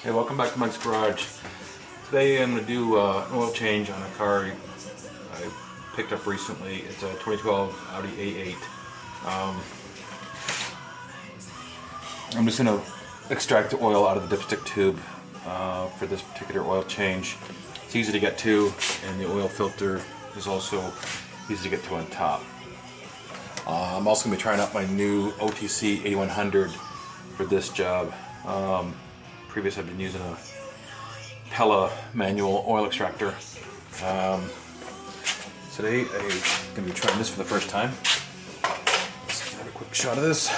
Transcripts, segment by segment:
Hey, welcome back to Mike's Garage. Today I'm going to do an oil change on a car I picked up recently. It's a 2012 Audi A8. I'm just going to extract the oil out of the dipstick tube for this particular oil change. It's easy to get to, and the oil filter is also easy to get to on top. I'm also going to be trying out my new OTC 8100 for this job. Previous I've been using a Pella manual oil extractor. Today I'm going to be trying this for the first time. Let's have a quick shot of this.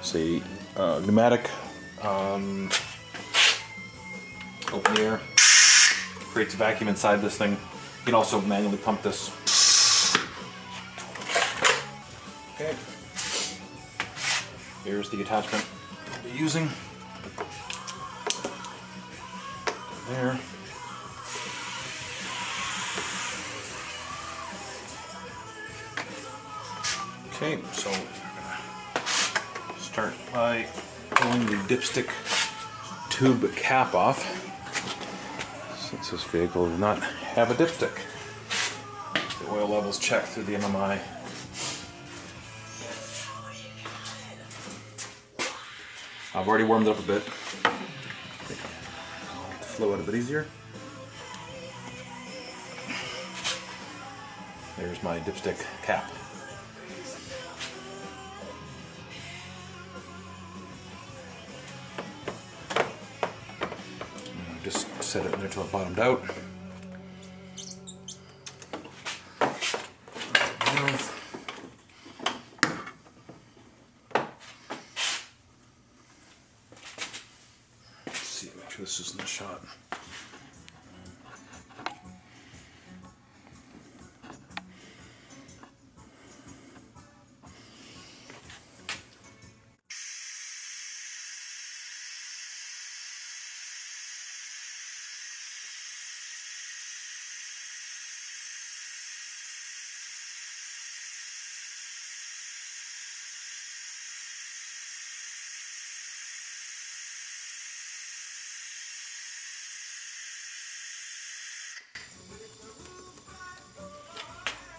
See, pneumatic open air creates a vacuum inside this thing. You can also manually pump this. Okay, here's the attachment we'll be using. There. Okay, so we're gonna start by pulling the dipstick tube cap off, since this vehicle does not have a dipstick. The oil levels checked through the MMI. I've already warmed it up a bit. I'll get the flow out a bit easier. There's my dipstick cap. Just set it in there until it bottomed out. Make sure this isn't a shot.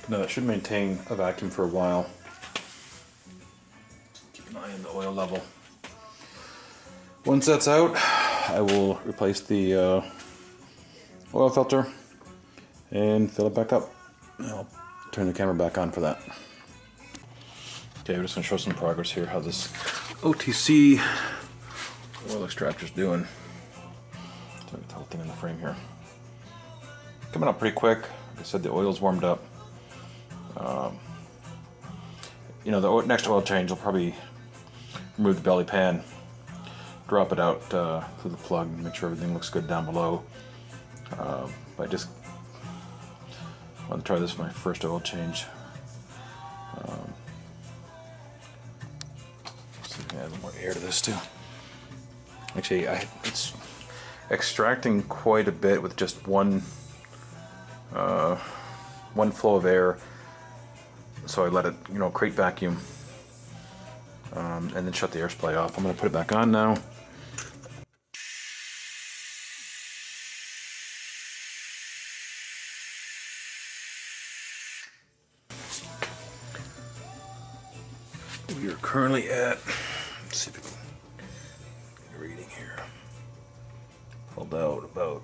Now that should maintain a vacuum for a while. Keep an eye on the oil level. Once that's out, I will replace the oil filter and fill it back up. I'll turn the camera back on for that. Okay, I'm just going to show some progress here, how this OTC oil extractor is doing. Turn the whole thing in the frame here. Coming up pretty quick. Like I said, the oil's warmed up. You know, the next oil change will probably remove the belly pan, drop it out through the plug, and make sure everything looks good down below. But I just want to try this for my first oil change. See if I can add a little more air to this too. Actually, it's extracting quite a bit with just one flow of air. So I let it, create vacuum, and then shut the air supply off. I'm going to put it back on now. We are currently at, let's see if we can get a reading here. Pulled out about,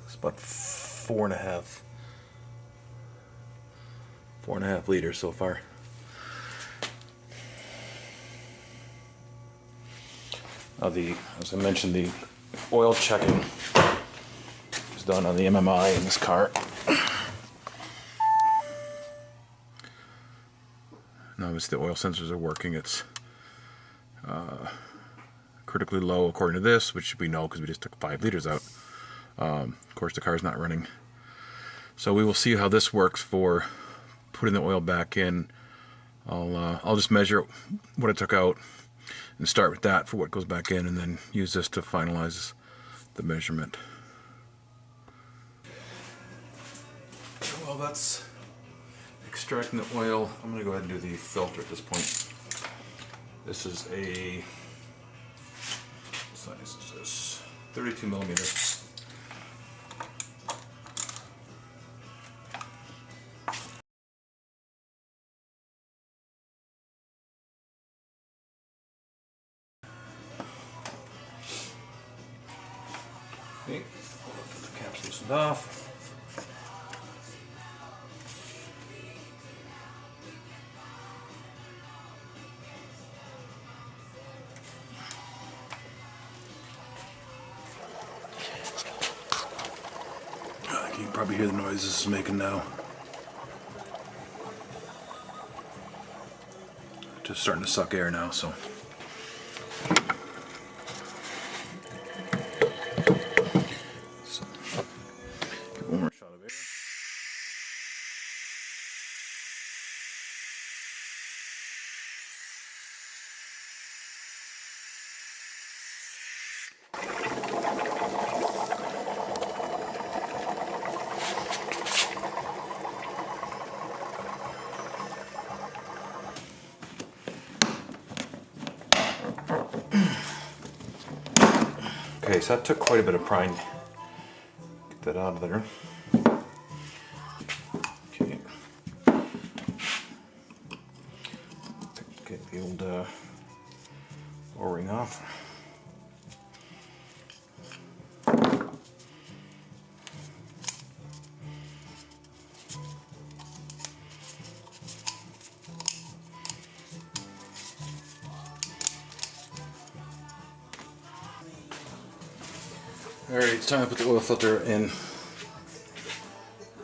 it's about 4.5 liters so far. Now as I mentioned, the oil checking is done on the MMI in this car. Now obviously the oil sensors are working. It's critically low according to this, which we know because we just took 5 liters out. Of course the car's not running. So we will see how this works for putting the oil back in. I'll just measure what I took out and start with that for what goes back in, and then use this to finalize the measurement. Well, that's extracting the oil, I'm going to go ahead and do the filter at this point. This is a, what size is this? 32 millimeter. Okay, the cap's loosened off. You can probably hear the noise this is making now. Just starting to suck air now, so. Get one more shot of air. Okay, so that took quite a bit of prying. Get that out of there. Okay. Get the old O-ring off. Alright, it's time to put the oil filter in.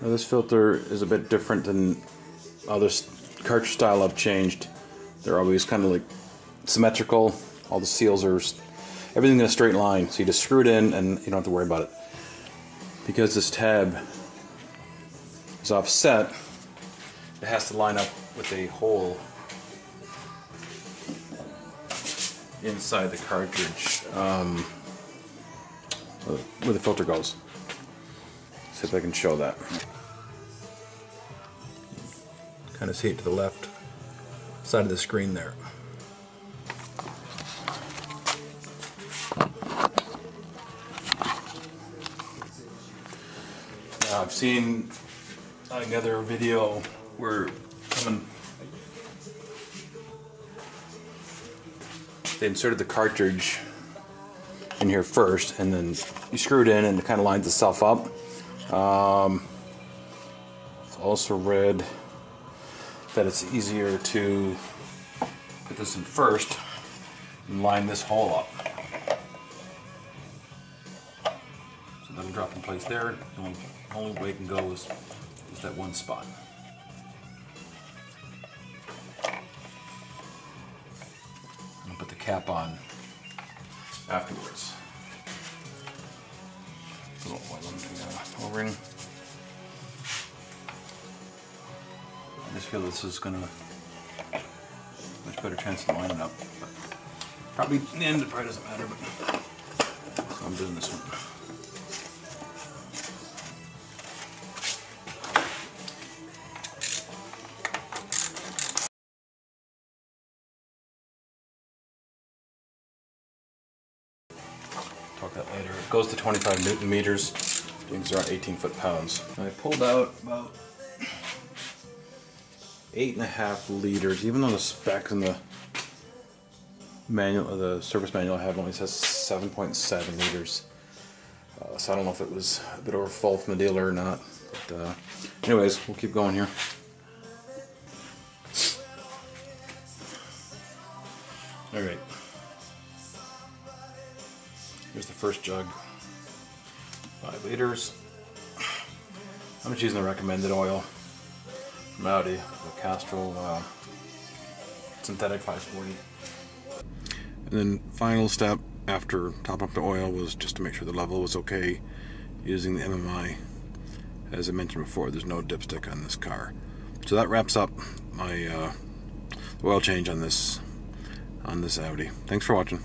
Now this filter is a bit different than other cartridge style I've changed. They're always kind of like symmetrical. All the seals are, everything in a straight line. So you just screw it in and you don't have to worry about it. Because this tab is offset, it has to line up with a hole inside the cartridge. Where the filter goes. See if I can show that. Kind of see it to the left side of the screen there. Now I've seen another video where they inserted the cartridge in here first, and then you screw it in and it kind of lines itself up. It's also read that it's easier to put this in first and line this hole up. So that'll drop in place there. The only way it can go is that one spot. I'll put the cap on afterwards. A little oil in the O-ring. I just feel this is gonna much better chance of lining up. But probably in the end it probably doesn't matter, but so I'm doing this one. Talk that later. It goes to 25 Newton meters. Things around 18 foot-pounds. I pulled out about 8.5 liters, even though the spec in the manual, the service manual I have only says 7.7 liters. So I don't know if it was a bit overfull from the dealer or not. But anyways, we'll keep going here. All right. Here's the first jug, 5 liters. I'm just using the recommended oil from Audi, the Castrol synthetic 540. And then final step after topping up the oil was just to make sure the level was okay using the MMI. As I mentioned before, there's no dipstick on this car. So that wraps up my oil change on this Audi. Thanks for watching.